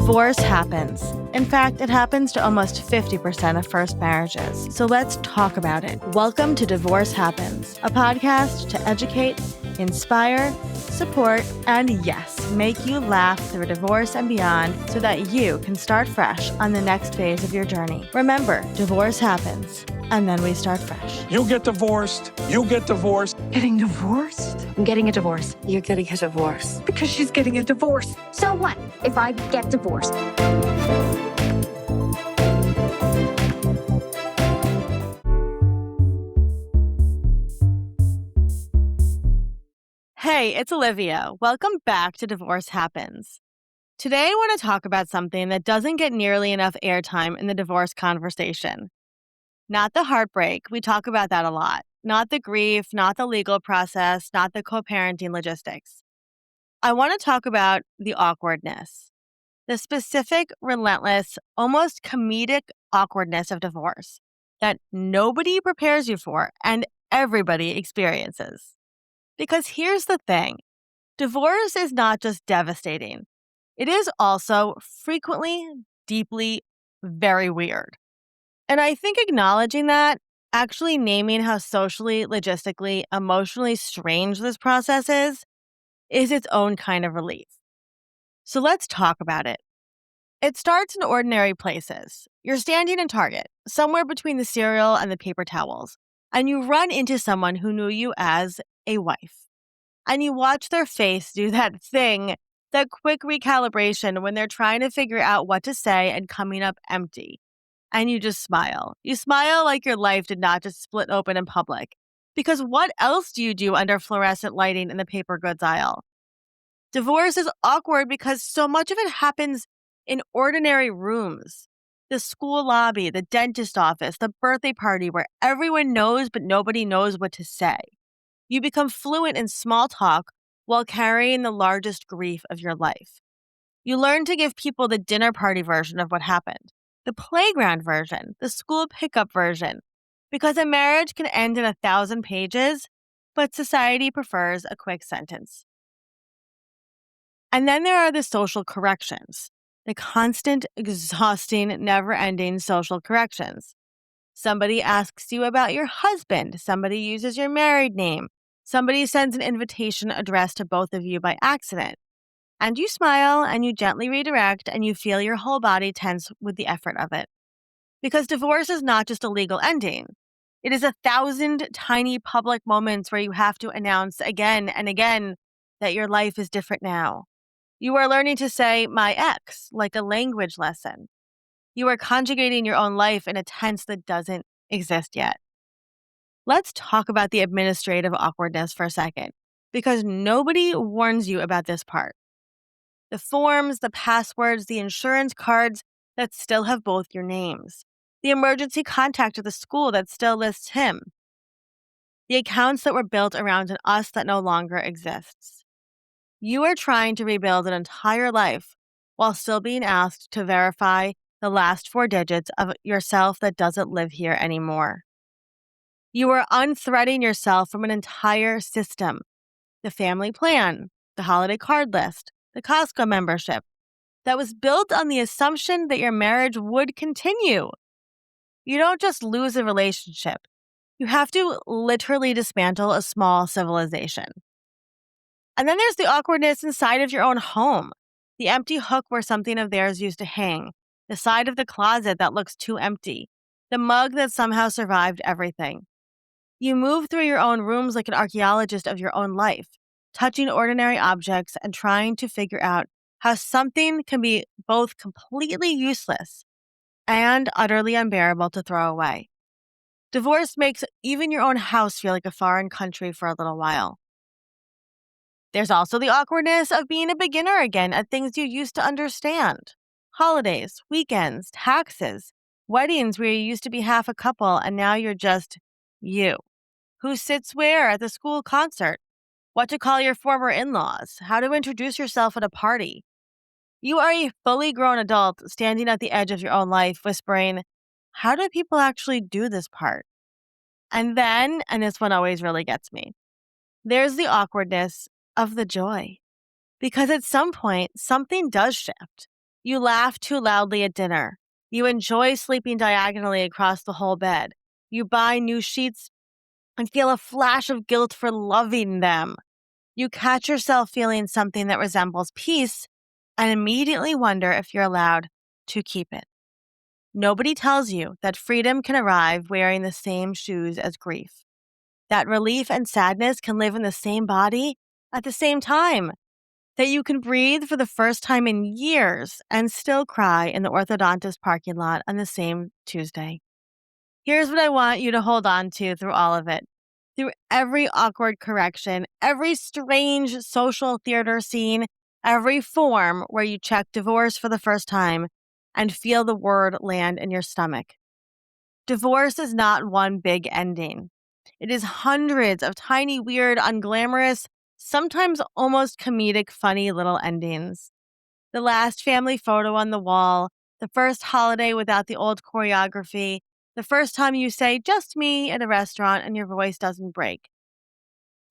Divorce happens. In fact, it happens to almost 50% of first marriages. So let's talk about it. Welcome to Divorce Happens, a podcast to educate, inspire, support, and yes, make you laugh through divorce and beyond so that you can start fresh on the next phase of your journey. Remember, divorce happens, and then we start fresh. You get divorced. You get divorced. Getting divorced? I'm getting a divorce. You're getting a divorce. Because she's getting a divorce. So what if I get divorced? Hey, it's Olivia. Welcome back to Divorce Happens. Today I want to talk about something that doesn't get nearly enough airtime in the divorce conversation. Not the heartbreak, we talk about that a lot. Not the grief, not the legal process, not the co-parenting logistics. I want to talk about the awkwardness. The specific, relentless, almost comedic awkwardness of divorce that nobody prepares you for and everybody experiences. Because here's the thing, divorce is not just devastating. It is also frequently, deeply, very weird. And I think acknowledging that, actually naming how socially, logistically, emotionally strange this process is its own kind of relief. So let's talk about it. It starts in ordinary places. You're standing in Target, somewhere between the cereal and the paper towels, and you run into someone who knew you as a wife. And you watch their face do that thing, that quick recalibration when they're trying to figure out what to say and coming up empty. And you just smile. You smile like your life did not just split open in public. Because what else do you do under fluorescent lighting in the paper goods aisle? Divorce is awkward because so much of it happens in ordinary rooms. The school lobby, the dentist office, the birthday party where everyone knows but nobody knows what to say. You become fluent in small talk while carrying the largest grief of your life. You learn to give people the dinner party version of what happened. The playground version, the school pickup version, because a marriage can end in 1,000 pages, but society prefers a quick sentence. And then there are the social corrections, the constant, exhausting, never-ending social corrections. Somebody asks you about your husband, somebody uses your married name, somebody sends an invitation addressed to both of you by accident. And you smile and you gently redirect and you feel your whole body tense with the effort of it. Because divorce is not just a legal ending. It is 1,000 tiny public moments where you have to announce again and again that your life is different now. You are learning to say my ex like a language lesson. You are conjugating your own life in a tense that doesn't exist yet. Let's talk about the administrative awkwardness for a second, because nobody warns you about this part. The forms, the passwords, the insurance cards that still have both your names. The emergency contact at the school that still lists him. The accounts that were built around an us that no longer exists. You are trying to rebuild an entire life while still being asked to verify the last 4 digits of yourself that doesn't live here anymore. You are unthreading yourself from an entire system. The family plan, the holiday card list, the Costco membership, that was built on the assumption that your marriage would continue. You don't just lose a relationship. You have to literally dismantle a small civilization. And then there's the awkwardness inside of your own home. The empty hook where something of theirs used to hang. The side of the closet that looks too empty. The mug that somehow survived everything. You move through your own rooms like an archaeologist of your own life, touching ordinary objects and trying to figure out how something can be both completely useless and utterly unbearable to throw away. Divorce makes even your own house feel like a foreign country for a little while. There's also the awkwardness of being a beginner again at things you used to understand. Holidays, weekends, taxes, weddings where you used to be half a couple and now you're just you. Who sits where at the school concert? What to call your former in-laws? How to introduce yourself at a party? You are a fully grown adult standing at the edge of your own life whispering, how do people actually do this part? And then, and this one always really gets me, there's the awkwardness of the joy. Because at some point, something does shift. You laugh too loudly at dinner. You enjoy sleeping diagonally across the whole bed. You buy new sheets and feel a flash of guilt for loving them. You catch yourself feeling something that resembles peace and immediately wonder if you're allowed to keep it. Nobody tells you that freedom can arrive wearing the same shoes as grief, that relief and sadness can live in the same body at the same time, that you can breathe for the first time in years and still cry in the orthodontist parking lot on the same Tuesday. Here's what I want you to hold on to through all of it. Through every awkward correction, every strange social theater scene, every form where you check divorce for the first time and feel the word land in your stomach. Divorce is not one big ending. It is hundreds of tiny, weird, unglamorous, sometimes almost comedic, funny little endings. The last family photo on the wall, the first holiday without the old choreography, the first time you say, just me at a restaurant and your voice doesn't break.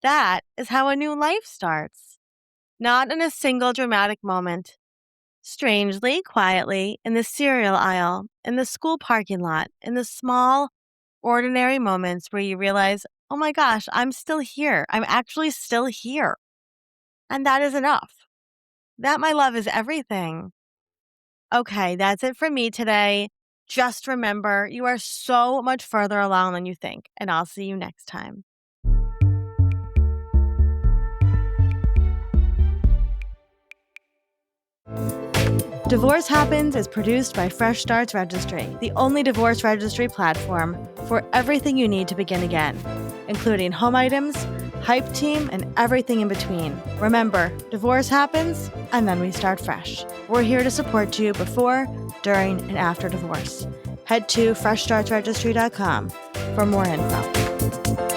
That is how a new life starts. Not in a single dramatic moment. Strangely, quietly, in the cereal aisle, in the school parking lot, in the small, ordinary moments where you realize, oh my gosh, I'm still here. I'm actually still here. And that is enough. That, my love, is everything. Okay, that's it for me today. Just remember, you are so much further along than you think, and I'll see you next time. Divorce Happens is produced by Fresh Starts Registry, the only divorce registry platform for everything you need to begin again, including home items, hype team, and everything in between. Remember, divorce happens, and then we start fresh. We're here to support you before, during, and after divorce. Head to freshstartsregistry.com for more info.